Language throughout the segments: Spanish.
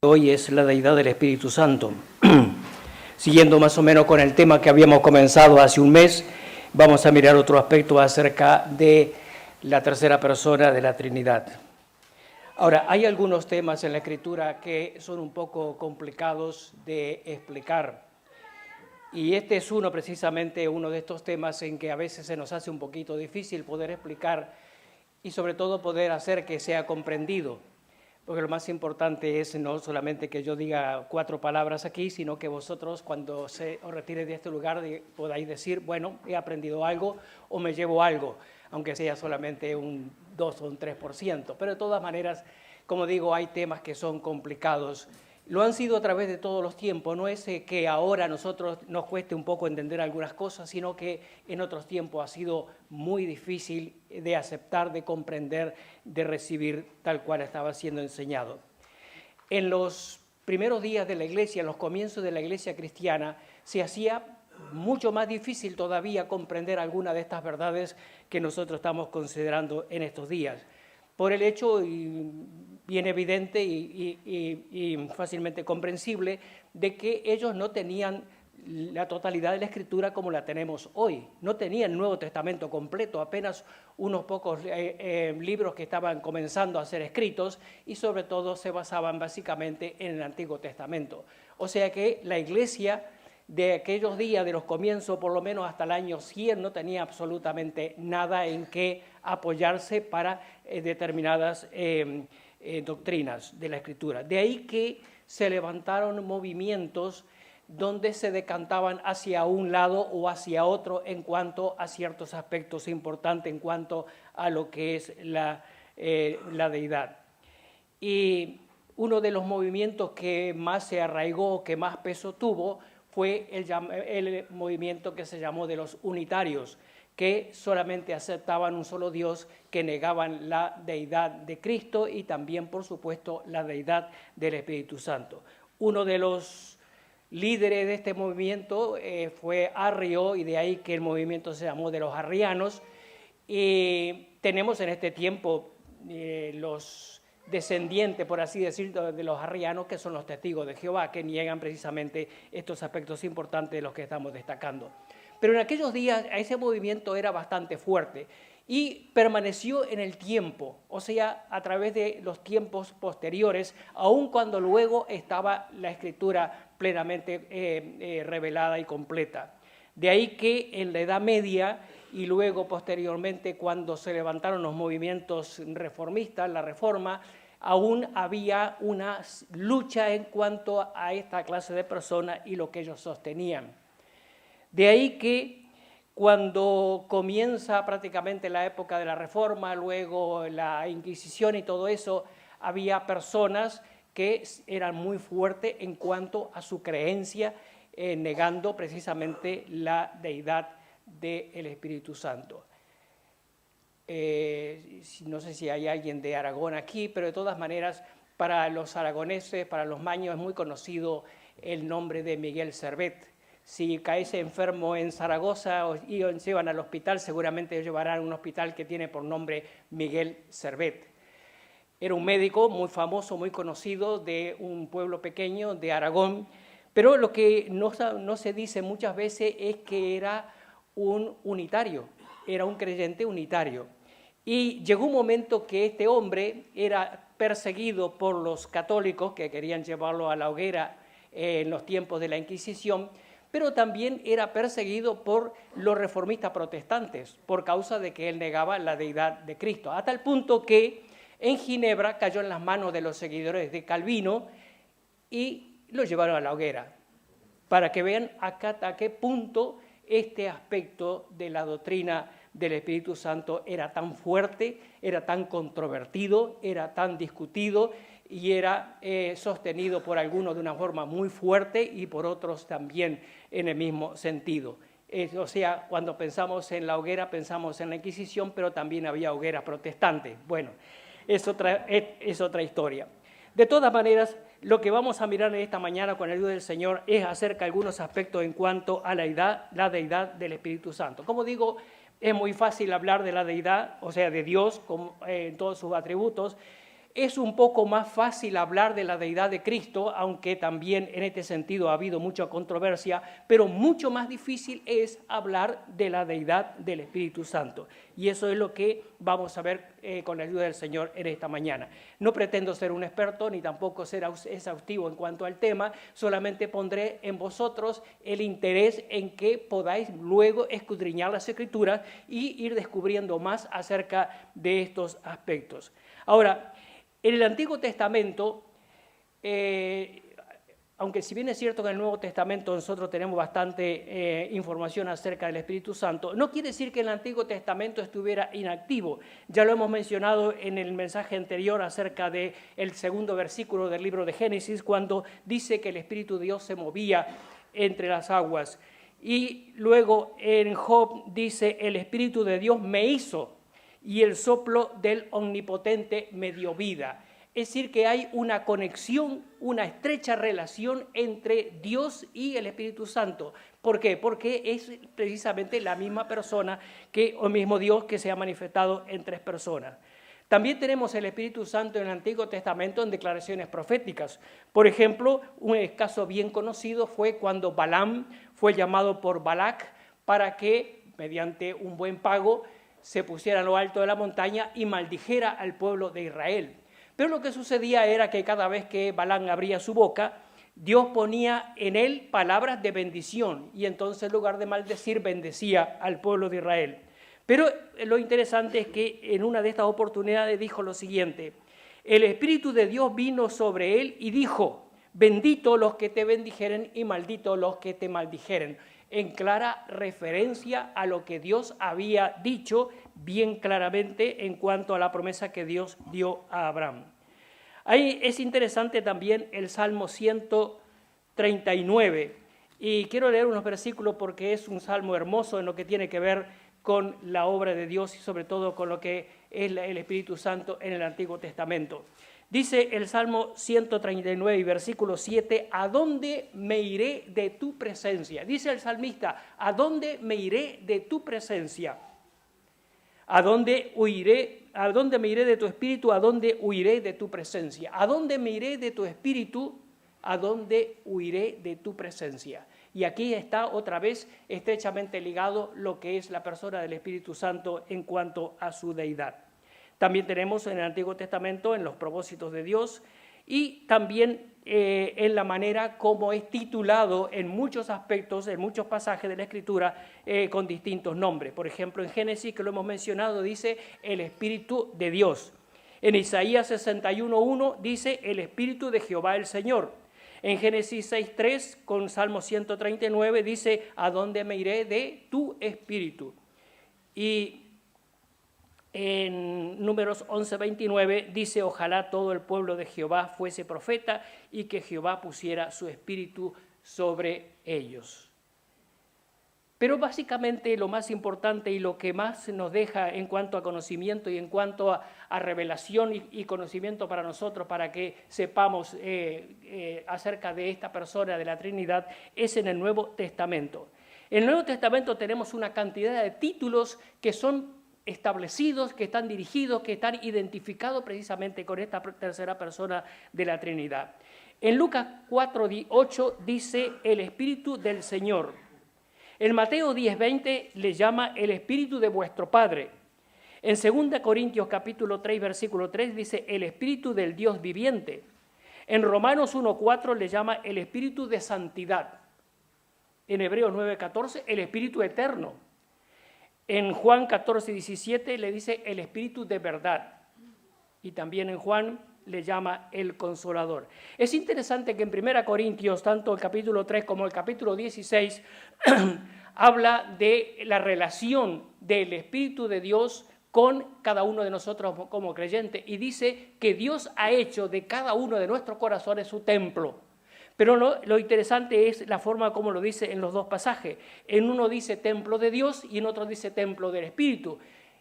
Hoy es la deidad del Espíritu Santo. Siguiendo más o menos con el tema que habíamos comenzado hace un mes, vamos a mirar otro aspecto acerca de la tercera persona de la Trinidad. Ahora, hay algunos temas en la Escritura que son un poco complicados de explicar. Y este es precisamente uno de estos temas en que a veces se nos hace un poquito difícil poder explicar y sobre todo poder hacer que sea comprendido. Porque lo más importante es no solamente que yo diga 4 palabras aquí, sino que vosotros cuando os retire de este lugar podáis decir, bueno, he aprendido algo o me llevo algo, aunque sea solamente un 2 o un 3%. Pero de todas maneras, como digo, hay temas que son complicados. Lo han sido a través de todos los tiempos, no es que ahora a nosotros nos cueste un poco entender algunas cosas, sino que en otros tiempos ha sido muy difícil de aceptar, de comprender, de recibir tal cual estaba siendo enseñado. En los primeros días de la Iglesia, en los comienzos de la Iglesia cristiana, se hacía mucho más difícil todavía comprender alguna de estas verdades que nosotros estamos considerando en estos días. Por el hecho bien evidente y fácilmente comprensible de que ellos no tenían la totalidad de la Escritura como la tenemos hoy. No tenían el Nuevo Testamento completo, apenas unos pocos libros que estaban comenzando a ser escritos y sobre todo se basaban básicamente en el Antiguo Testamento. O sea que la Iglesia de aquellos días, de los comienzos, por lo menos hasta el año 100, no tenía absolutamente nada en que apoyarse para determinadas doctrinas de la Escritura. De ahí que se levantaron movimientos donde se decantaban hacia un lado o hacia otro en cuanto a ciertos aspectos importantes en cuanto a lo que es la deidad. Y uno de los movimientos que más se arraigó, que más peso tuvo, fue el movimiento que se llamó de los unitarios, que solamente aceptaban un solo Dios, que negaban la deidad de Cristo y también, por supuesto, la deidad del Espíritu Santo. Uno de los líderes de este movimiento fue Arrio, y de ahí que el movimiento se llamó de los arrianos. Y tenemos en este tiempo los descendientes, por así decirlo, de los arrianos, que son los testigos de Jehová, que niegan precisamente estos aspectos importantes de los que estamos destacando. Pero en aquellos días ese movimiento era bastante fuerte y permaneció en el tiempo, o sea, a través de los tiempos posteriores, aun cuando luego estaba la Escritura plenamente revelada y completa. De ahí que en la Edad Media y luego posteriormente cuando se levantaron los movimientos reformistas, la Reforma, aún había una lucha en cuanto a esta clase de personas y lo que ellos sostenían. De ahí que cuando comienza prácticamente la época de la Reforma, luego la Inquisición y todo eso, había personas que eran muy fuertes en cuanto a su creencia, negando precisamente la deidad del Espíritu Santo. No sé si hay alguien de Aragón aquí, pero de todas maneras, para los aragoneses, para los maños, es muy conocido el nombre de Miguel Servet. Si caes enfermo en Zaragoza y os llevan al hospital, seguramente os llevarán a un hospital que tiene por nombre Miguel Servet. Era un médico muy famoso, muy conocido, de un pueblo pequeño de Aragón, pero lo que no se dice muchas veces es que era un unitario, era un creyente unitario. Y llegó un momento que este hombre era perseguido por los católicos que querían llevarlo a la hoguera en los tiempos de la Inquisición, pero también era perseguido por los reformistas protestantes por causa de que él negaba la deidad de Cristo, a tal punto que en Ginebra cayó en las manos de los seguidores de Calvino y lo llevaron a la hoguera, para que vean hasta qué punto este aspecto de la doctrina del Espíritu Santo era tan fuerte, era tan controvertido, era tan discutido y era sostenido por algunos de una forma muy fuerte y por otros también en el mismo sentido. O sea, cuando pensamos en la hoguera, pensamos en la Inquisición, pero también había hogueras protestantes. Bueno, es otra historia. De todas maneras, lo que vamos a mirar en esta mañana con la ayuda del Señor es acerca de algunos aspectos en cuanto a la deidad del Espíritu Santo. Como digo, es muy fácil hablar de la deidad, o sea, de Dios en todos sus atributos, Es un poco más fácil hablar de la deidad de Cristo, aunque también en este sentido ha habido mucha controversia, pero mucho más difícil es hablar de la deidad del Espíritu Santo. Y eso es lo que vamos a ver con la ayuda del Señor en esta mañana. No pretendo ser un experto ni tampoco ser exhaustivo en cuanto al tema, solamente pondré en vosotros el interés en que podáis luego escudriñar las Escrituras y ir descubriendo más acerca de estos aspectos. Ahora, en el Antiguo Testamento, aunque si bien es cierto que en el Nuevo Testamento nosotros tenemos bastante información acerca del Espíritu Santo, no quiere decir que el Antiguo Testamento estuviera inactivo. Ya lo hemos mencionado en el mensaje anterior acerca del segundo versículo del libro de Génesis, cuando dice que el Espíritu de Dios se movía entre las aguas. Y luego en Job dice, el Espíritu de Dios me hizo, y el soplo del Omnipotente me dio vida. Es decir, que hay una conexión, una estrecha relación entre Dios y el Espíritu Santo. ¿Por qué? Porque es precisamente la misma persona, o mismo Dios que se ha manifestado en tres personas. También tenemos el Espíritu Santo en el Antiguo Testamento en declaraciones proféticas. Por ejemplo, un caso bien conocido fue cuando Balaam fue llamado por Balac para que, mediante un buen pago, se pusiera en lo alto de la montaña y maldijera al pueblo de Israel. Pero lo que sucedía era que cada vez que Balaam abría su boca, Dios ponía en él palabras de bendición y entonces en lugar de maldecir, bendecía al pueblo de Israel. Pero lo interesante es que en una de estas oportunidades dijo lo siguiente: el Espíritu de Dios vino sobre él y dijo, bendito los que te bendijeren y maldito los que te maldijeren, en clara referencia a lo que Dios había dicho bien claramente en cuanto a la promesa que Dios dio a Abraham. Ahí es interesante también el Salmo 139, y quiero leer unos versículos porque es un salmo hermoso en lo que tiene que ver con la obra de Dios y sobre todo con lo que es el Espíritu Santo en el Antiguo Testamento. Dice el Salmo 139 y versículo 7, ¿a dónde me iré de tu presencia? Dice el salmista, ¿a dónde me iré de tu presencia? ¿A dónde huiré? ¿A dónde me iré de tu espíritu? ¿A dónde huiré de tu presencia? ¿A dónde me iré de tu espíritu? ¿A dónde huiré de tu presencia? Y aquí está otra vez estrechamente ligado lo que es la persona del Espíritu Santo en cuanto a su deidad. También tenemos en el Antiguo Testamento en los propósitos de Dios y también en la manera como es titulado en muchos aspectos, en muchos pasajes de la Escritura con distintos nombres. Por ejemplo, en Génesis, que lo hemos mencionado, dice el Espíritu de Dios. En Isaías 61:1 dice el Espíritu de Jehová el Señor. En Génesis 6:3 con Salmo 139 dice ¿a dónde me iré de tu espíritu? Y en Números 11:29 dice ojalá todo el pueblo de Jehová fuese profeta y que Jehová pusiera su espíritu sobre ellos. Pero básicamente lo más importante y lo que más nos deja en cuanto a conocimiento y en cuanto a revelación y conocimiento para nosotros, para que sepamos acerca de esta persona de la Trinidad, es en el Nuevo Testamento. En el Nuevo Testamento tenemos una cantidad de títulos que son establecidos, que están dirigidos, que están identificados precisamente con esta tercera persona de la Trinidad. En Lucas 4:8 dice el Espíritu del Señor. En Mateo 10:20 le llama el Espíritu de vuestro Padre. En 2 Corintios capítulo 3, versículo 3 dice el Espíritu del Dios viviente. En Romanos 1:4 le llama el Espíritu de santidad. En Hebreos 9:14 el Espíritu eterno. En Juan 14:17 le dice el Espíritu de verdad. Y también en Juan le llama el Consolador. Es interesante que en 1 Corintios, tanto el capítulo 3 como el capítulo 16, habla de la relación del Espíritu de Dios con cada uno de nosotros como creyentes y dice que Dios ha hecho de cada uno de nuestros corazones su templo. Pero lo interesante es la forma como lo dice en los dos pasajes. En uno dice templo de Dios y en otro dice templo del Espíritu.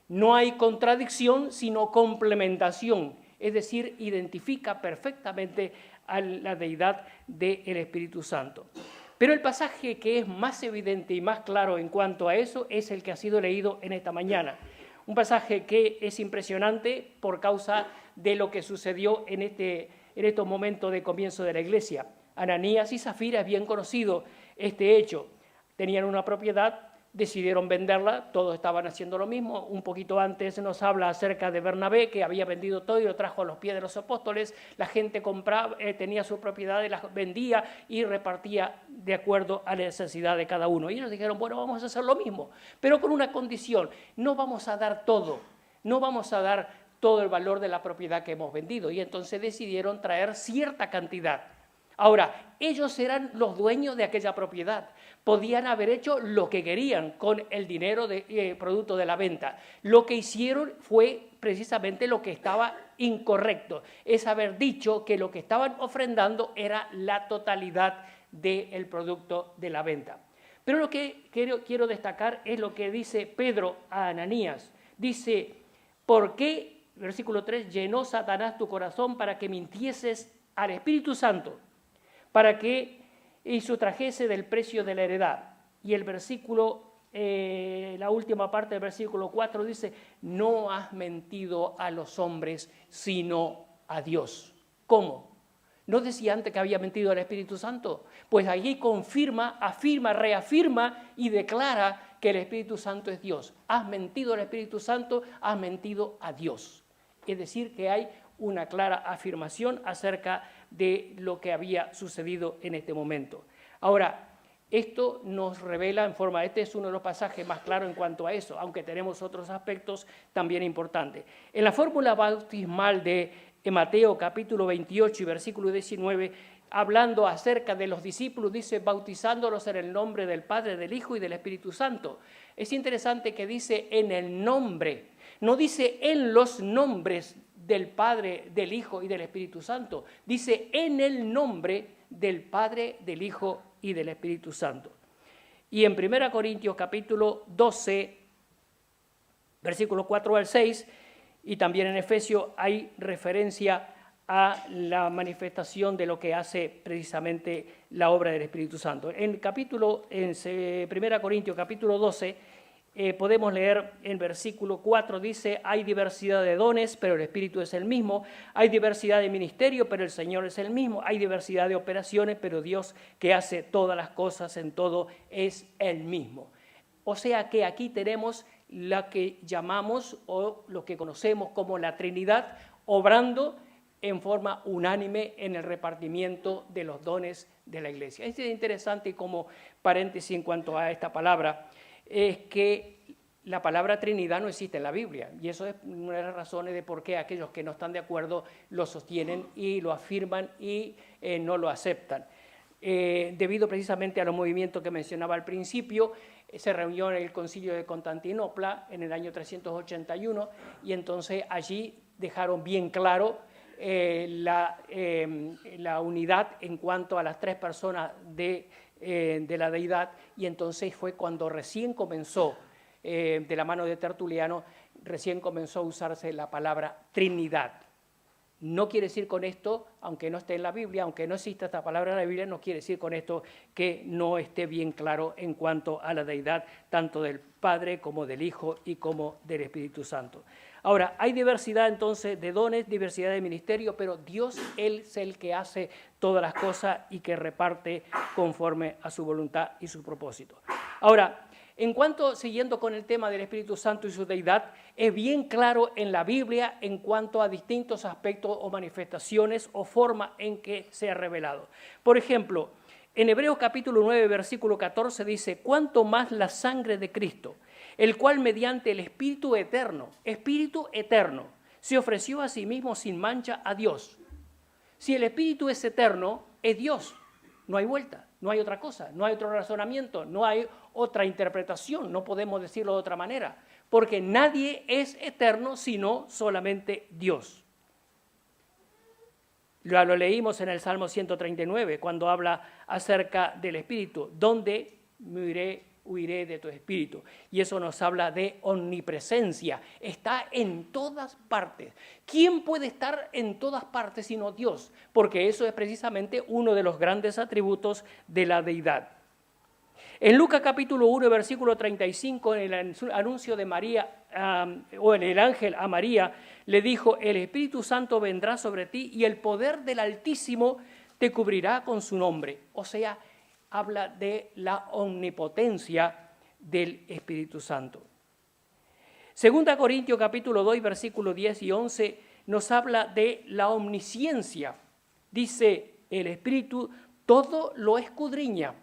No hay contradicción, sino complementación. Es decir, identifica perfectamente a la deidad del Espíritu Santo. Pero el pasaje que es más evidente y más claro en cuanto a eso es el que ha sido leído en esta mañana. Un pasaje que es impresionante por causa de lo que sucedió en estos momentos de comienzo de la iglesia. Ananías y Zafira es bien conocido este hecho. Tenían una propiedad, decidieron venderla, todos estaban haciendo lo mismo. Un poquito antes nos habla acerca de Bernabé, que había vendido todo y lo trajo a los pies de los apóstoles. La gente compraba, tenía su propiedad, las vendía y repartía de acuerdo a la necesidad de cada uno. Y ellos dijeron, bueno, vamos a hacer lo mismo, pero con una condición: no vamos a dar todo, no vamos a dar todo el valor de la propiedad que hemos vendido. Y entonces decidieron traer cierta cantidad. Ahora, ellos eran los dueños de aquella propiedad. Podían haber hecho lo que querían con el dinero producto de la venta. Lo que hicieron fue precisamente lo que estaba incorrecto. Es haber dicho que lo que estaban ofrendando era la totalidad del producto de la venta. Pero lo que quiero destacar es lo que dice Pedro a Ananías. Dice, ¿por qué, versículo 3, llenó Satanás tu corazón para que mintieses al Espíritu Santo, para que sustrajese del precio de la heredad? Y el versículo, la última parte del versículo 4 dice, no has mentido a los hombres, sino a Dios. ¿Cómo? ¿No decía antes que había mentido al Espíritu Santo? Pues allí confirma, afirma, reafirma y declara que el Espíritu Santo es Dios. Has mentido al Espíritu Santo, has mentido a Dios. Es decir, que hay una clara afirmación acerca de lo que había sucedido en este momento. Ahora, esto nos revela en forma, este es uno de los pasajes más claros en cuanto a eso, aunque tenemos otros aspectos también importantes. En la fórmula bautismal de Mateo capítulo 28 y versículo 19, hablando acerca de los discípulos, dice, bautizándolos en el nombre del Padre, del Hijo y del Espíritu Santo. Es interesante que dice en el nombre, no dice en los nombres del Padre, del Hijo y del Espíritu Santo. Dice en el nombre del Padre, del Hijo y del Espíritu Santo. Y en 1 Corintios capítulo 12, versículos 4 al 6, y también en Efesios hay referencia a la manifestación de lo que hace precisamente la obra del Espíritu Santo. En 1 Corintios capítulo 12, podemos leer en versículo 4, dice, hay diversidad de dones, pero el Espíritu es el mismo, hay diversidad de ministerio, pero el Señor es el mismo, hay diversidad de operaciones, pero Dios que hace todas las cosas en todo es el mismo. O sea que aquí tenemos la que llamamos o lo que conocemos como la Trinidad, obrando en forma unánime en el repartimiento de los dones de la iglesia. Es interesante, y como paréntesis en cuanto a esta palabra, es que la palabra Trinidad no existe en la Biblia, y eso es una de las razones de por qué aquellos que no están de acuerdo lo sostienen y lo afirman y no lo aceptan. Debido precisamente a los movimientos que mencionaba al principio, se reunió en el Concilio de Constantinopla en el año 381 y entonces allí dejaron bien claro la unidad en cuanto a las tres personas de la deidad, y entonces fue cuando recién comenzó, de la mano de Tertuliano, recién comenzó a usarse la palabra Trinidad. No quiere decir con esto, aunque no esté en la Biblia, aunque no exista esta palabra en la Biblia, no quiere decir con esto que no esté bien claro en cuanto a la deidad, tanto del Padre como del Hijo y como del Espíritu Santo. Ahora, hay diversidad entonces de dones, diversidad de ministerio, pero Dios, Él es el que hace todas las cosas y que reparte conforme a su voluntad y su propósito. Ahora, en cuanto, siguiendo con el tema del Espíritu Santo y su deidad, es bien claro en la Biblia en cuanto a distintos aspectos o manifestaciones o forma en que se ha revelado. Por ejemplo, en Hebreos capítulo 9, versículo 14 dice, «Cuánto más la sangre de Cristo, el cual mediante el Espíritu eterno, se ofreció a sí mismo sin mancha a Dios». Si el Espíritu es eterno, es Dios. No hay vuelta, no hay otra cosa, no hay otro razonamiento, no hay otra interpretación, no podemos decirlo de otra manera, porque nadie es eterno sino solamente Dios. Lo leímos en el Salmo 139, cuando habla acerca del Espíritu, ¿dónde huiré de tu Espíritu? Y eso nos habla de omnipresencia, está en todas partes. ¿Quién puede estar en todas partes sino Dios? Porque eso es precisamente uno de los grandes atributos de la deidad. En Lucas capítulo 1, versículo 35, en el anuncio de María, o en el ángel a María, le dijo: el Espíritu Santo vendrá sobre ti y el poder del Altísimo te cubrirá con su nombre. O sea, habla de la omnipotencia del Espíritu Santo. Segunda Corintios capítulo 2, versículos 10 y 11 nos habla de la omnisciencia. Dice el Espíritu, todo lo escudriña,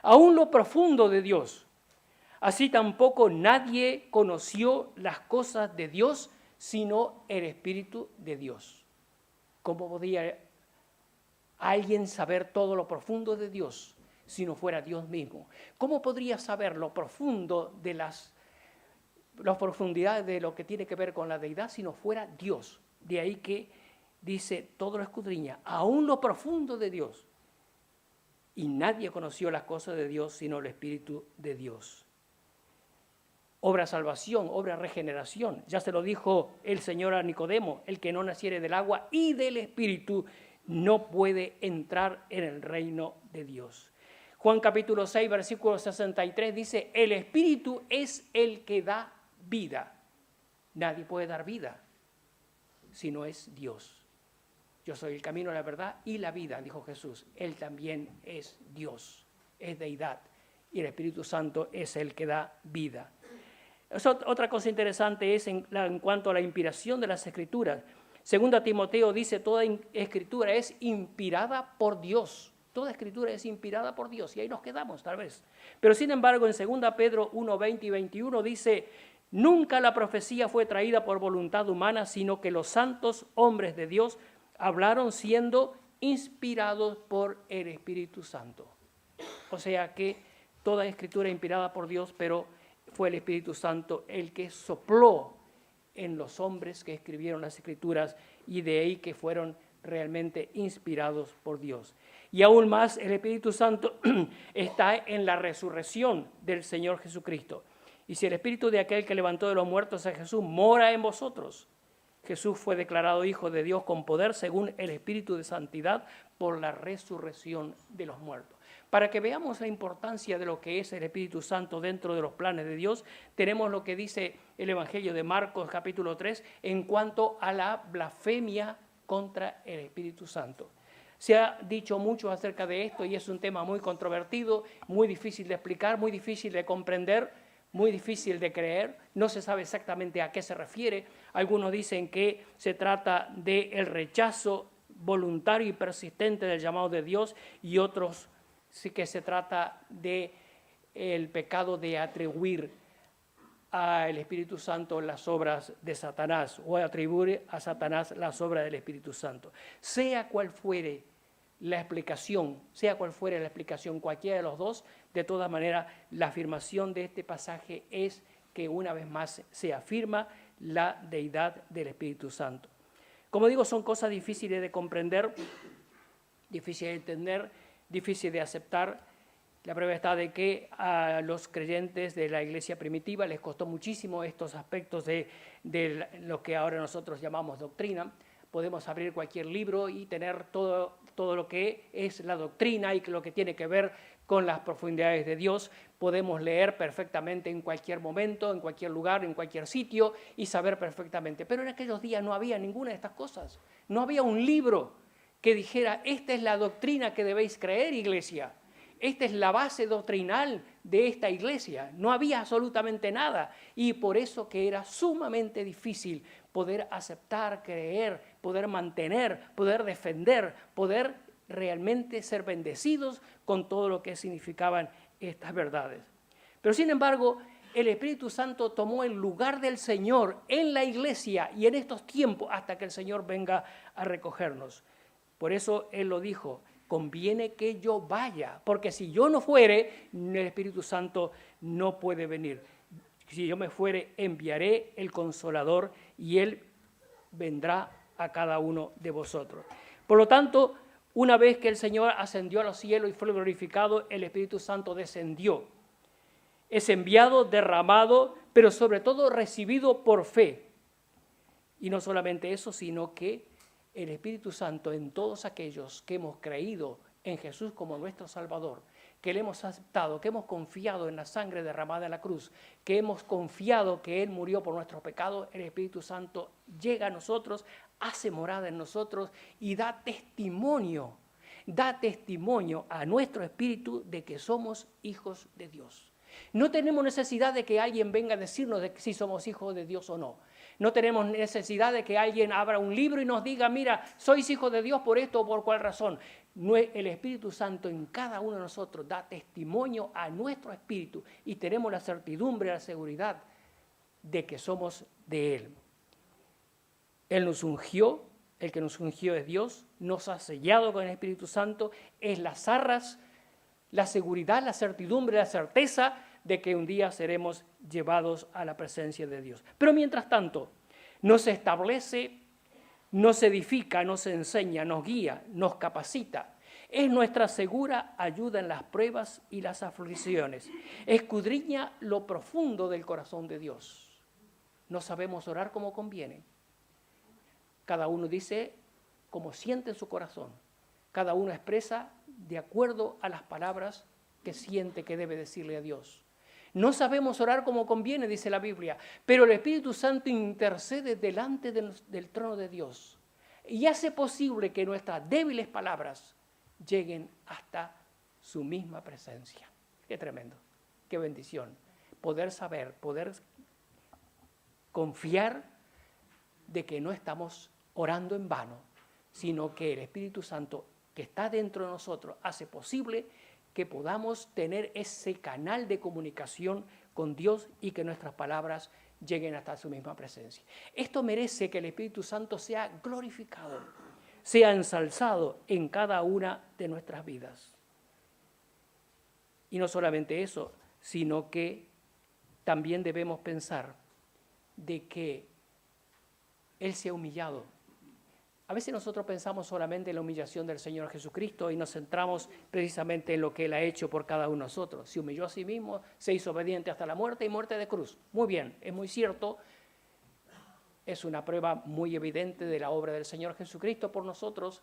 aún lo profundo de Dios. Así tampoco nadie conoció las cosas de Dios, sino el Espíritu de Dios. ¿Cómo podía alguien saber todo lo profundo de Dios si no fuera Dios mismo? ¿Cómo podría saber lo profundo de las profundidades de lo que tiene que ver con la deidad si no fuera Dios? De ahí que dice, todo lo escudriña, aún lo profundo de Dios. Y nadie conoció las cosas de Dios sino el Espíritu de Dios. Obra salvación, obra regeneración. Ya se lo dijo el Señor a Nicodemo: el que no naciere del agua y del Espíritu no puede entrar en el reino de Dios. Juan capítulo 6, versículo 63 dice: el Espíritu es el que da vida. Nadie puede dar vida si no es Dios. Yo soy el camino, la verdad y la vida, dijo Jesús. Él también es Dios, es deidad. Y el Espíritu Santo es el que da vida. Otra cosa interesante es en cuanto a la inspiración de las Escrituras. Segunda Timoteo dice, toda Escritura es inspirada por Dios. Toda Escritura es inspirada por Dios. Y ahí nos quedamos, tal vez. Pero sin embargo, en 2 Pedro 1, 20 y 21 dice, nunca la profecía fue traída por voluntad humana, sino que los santos hombres de Dios hablaron siendo inspirados por el Espíritu Santo. O sea que toda Escritura es inspirada por Dios, pero fue el Espíritu Santo el que sopló en los hombres que escribieron las Escrituras, y de ahí que fueron realmente inspirados por Dios. Y aún más, el Espíritu Santo está en la resurrección del Señor Jesucristo. Y si el Espíritu de aquel que levantó de los muertos a Jesús mora en vosotros, Jesús fue declarado Hijo de Dios con poder según el Espíritu de Santidad por la resurrección de los muertos. Para que veamos la importancia de lo que es el Espíritu Santo dentro de los planes de Dios, tenemos lo que dice el Evangelio de Marcos capítulo 3 en cuanto a la blasfemia contra el Espíritu Santo. Se ha dicho mucho acerca de esto y es un tema muy controvertido, muy difícil de explicar, muy difícil de comprender, muy difícil de creer. No se sabe exactamente a qué se refiere. Algunos dicen que se trata del rechazo voluntario y persistente del llamado de Dios, y otros sí que se trata del pecado de atribuir al Espíritu Santo las obras de Satanás, o atribuir a Satanás las obras del Espíritu Santo. Sea cual fuere la explicación, cualquiera de los dos, de todas maneras, la afirmación de este pasaje es que una vez más se afirma la deidad del Espíritu Santo. Como digo, son cosas difíciles de comprender, difíciles de entender, difíciles de aceptar. La prueba está de que a los creyentes de la iglesia primitiva les costó muchísimo estos aspectos de lo que ahora nosotros llamamos doctrina. Podemos abrir cualquier libro y tener todo lo que es la doctrina y lo que tiene que ver con las profundidades de Dios. Podemos leer perfectamente en cualquier momento, en cualquier lugar, en cualquier sitio, y saber perfectamente. Pero en aquellos días no había ninguna de estas cosas. No había un libro que dijera, esta es la doctrina que debéis creer, iglesia. Esta es la base doctrinal de esta iglesia. No había absolutamente nada, y por eso que era sumamente difícil poder aceptar, creer, poder mantener, poder defender, poder realmente ser bendecidos con todo lo que significaban estas verdades. Pero sin embargo, el Espíritu Santo tomó el lugar del Señor en la iglesia y en estos tiempos hasta que el Señor venga a recogernos. Por eso Él lo dijo, conviene que yo vaya, porque si yo no fuere, el Espíritu Santo no puede venir. Si yo me fuere, enviaré el Consolador y Él vendrá a cada uno de vosotros. Por lo tanto, una vez que el Señor ascendió a los cielos y fue glorificado, el Espíritu Santo descendió. Es enviado, derramado, pero sobre todo recibido por fe. Y no solamente eso, sino que el Espíritu Santo en todos aquellos que hemos creído en Jesús como nuestro Salvador, que le hemos aceptado, que hemos confiado en la sangre derramada en la cruz, que hemos confiado que Él murió por nuestros pecados, el Espíritu Santo llega a nosotros, hace morada en nosotros y da testimonio a nuestro espíritu de que somos hijos de Dios. No tenemos necesidad de que alguien venga a decirnos de si somos hijos de Dios o no. No tenemos necesidad de que alguien abra un libro y nos diga, mira, sois hijos de Dios por esto o por cuál razón. El Espíritu Santo en cada uno de nosotros da testimonio a nuestro espíritu y tenemos la certidumbre, la seguridad de que somos de Él. Él nos ungió, el que nos ungió es Dios, nos ha sellado con el Espíritu Santo, es las arras, la seguridad, la certidumbre, la certeza de que un día seremos llevados a la presencia de Dios. Pero mientras tanto, nos establece, nos edifica, nos enseña, nos guía, nos capacita. Es nuestra segura ayuda en las pruebas y las aflicciones. Escudriña lo profundo del corazón de Dios. No sabemos orar como conviene. Cada uno dice como siente en su corazón. Cada uno expresa de acuerdo a las palabras que siente que debe decirle a Dios. No sabemos orar como conviene, dice la Biblia, pero el Espíritu Santo intercede delante del trono de Dios y hace posible que nuestras débiles palabras lleguen hasta su misma presencia. Qué tremendo, qué bendición. Poder saber, poder confiar de que no estamos orando en vano, sino que el Espíritu Santo que está dentro de nosotros hace posible que podamos tener ese canal de comunicación con Dios y que nuestras palabras lleguen hasta su misma presencia. Esto merece que el Espíritu Santo sea glorificado, sea ensalzado en cada una de nuestras vidas. Y no solamente eso, sino que también debemos pensar de que Él se ha humillado. A veces nosotros pensamos solamente en la humillación del Señor Jesucristo y nos centramos precisamente en lo que Él ha hecho por cada uno de nosotros. Se humilló a sí mismo, se hizo obediente hasta la muerte y muerte de cruz. Muy bien, es muy cierto, es una prueba muy evidente de la obra del Señor Jesucristo por nosotros,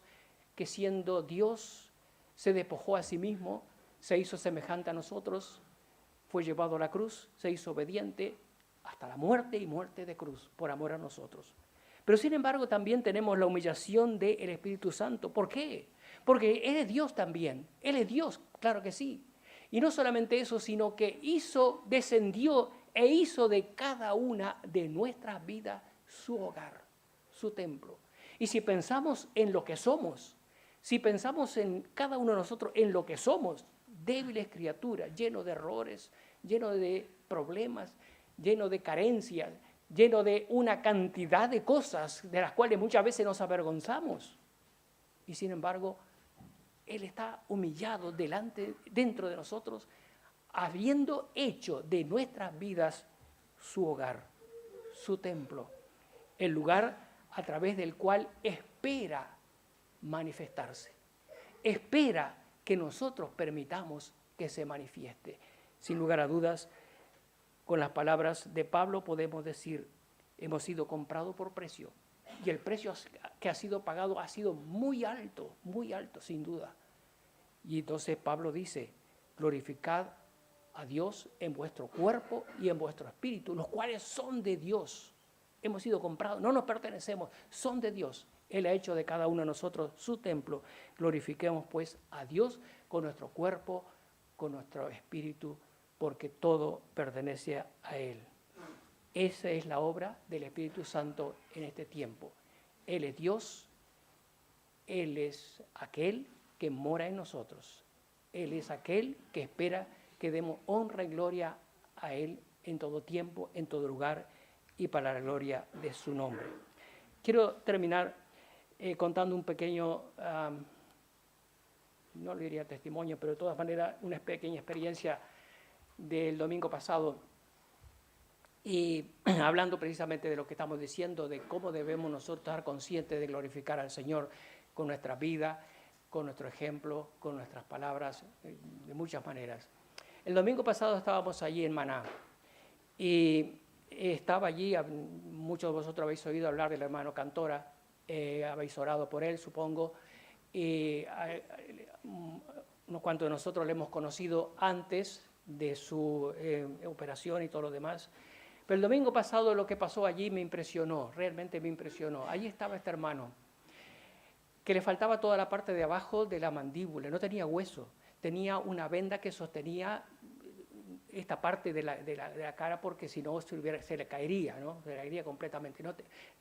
que siendo Dios se despojó a sí mismo, se hizo semejante a nosotros, fue llevado a la cruz, se hizo obediente hasta la muerte y muerte de cruz por amor a nosotros. Pero sin embargo también tenemos la humillación del Espíritu Santo. ¿Por qué? Porque Él es Dios también. Él es Dios, claro que sí. Y no solamente eso, sino que descendió e hizo de cada una de nuestras vidas su hogar, su templo. Y si pensamos en lo que somos, si pensamos en cada uno de nosotros, en lo que somos, débiles criaturas, llenos de errores, llenos de problemas, llenos de carencias, lleno de una cantidad de cosas de las cuales muchas veces nos avergonzamos. Y sin embargo, Él está humillado dentro de nosotros, habiendo hecho de nuestras vidas su hogar, su templo, el lugar a través del cual espera manifestarse. Espera que nosotros permitamos que se manifieste. Sin lugar a dudas, con las palabras de Pablo podemos decir, hemos sido comprados por precio y el precio que ha sido pagado ha sido muy alto, sin duda. Y entonces Pablo dice, glorificad a Dios en vuestro cuerpo y en vuestro espíritu, los cuales son de Dios. Hemos sido comprados, no nos pertenecemos, son de Dios. Él ha hecho de cada uno de nosotros su templo. Glorifiquemos pues a Dios con nuestro cuerpo, con nuestro espíritu, porque todo pertenece a Él. Esa es la obra del Espíritu Santo en este tiempo. Él es Dios, Él es aquel que mora en nosotros. Él es aquel que espera que demos honra y gloria a Él en todo tiempo, en todo lugar y para la gloria de su nombre. Quiero terminar contando un pequeño, no le diría testimonio, pero de todas maneras una pequeña experiencia del domingo pasado, y hablando precisamente de lo que estamos diciendo, de cómo debemos nosotros estar conscientes de glorificar al Señor con nuestra vida, con nuestro ejemplo, con nuestras palabras, de muchas maneras. El domingo pasado estábamos allí en Maná y estaba allí, muchos de vosotros habéis oído hablar del hermano Cantora, habéis orado por él, supongo, y unos cuantos de nosotros le hemos conocido antes de su operación y todo lo demás. Pero el domingo pasado lo que pasó allí me impresionó, realmente me impresionó. Allí estaba este hermano, que le faltaba toda la parte de abajo de la mandíbula, no tenía hueso, tenía una venda que sostenía esta parte de la cara, porque si no se le caería, ¿no? Se le caería completamente.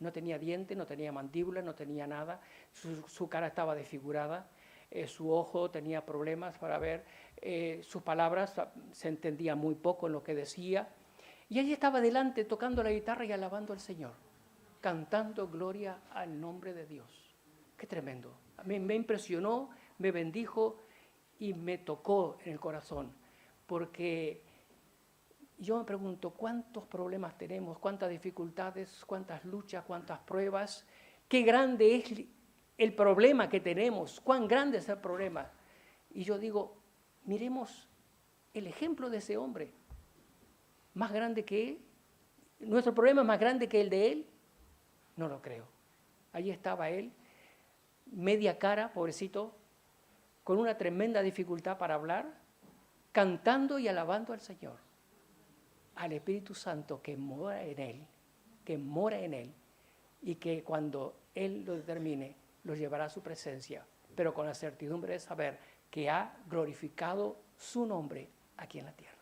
No tenía diente, no tenía mandíbula, no tenía nada, su cara estaba desfigurada, su ojo tenía problemas para ver, sus palabras se entendía muy poco en lo que decía, y allí estaba delante tocando la guitarra y alabando al Señor, cantando gloria al nombre de Dios. Qué tremendo. Me impresionó, me bendijo y me tocó en el corazón, porque yo me pregunto cuántos problemas tenemos, cuántas dificultades, cuántas luchas, cuántas pruebas, qué grande es el problema que tenemos, cuán grande es el problema. Y yo digo, miremos el ejemplo de ese hombre, más grande que él. ¿Nuestro problema es más grande que el de él? No lo creo. Allí estaba él, media cara, pobrecito, con una tremenda dificultad para hablar, cantando y alabando al Señor, al Espíritu Santo que mora en él, y que cuando Él lo determine, lo llevará a su presencia, pero con la certidumbre de saber que ha glorificado su nombre aquí en la tierra.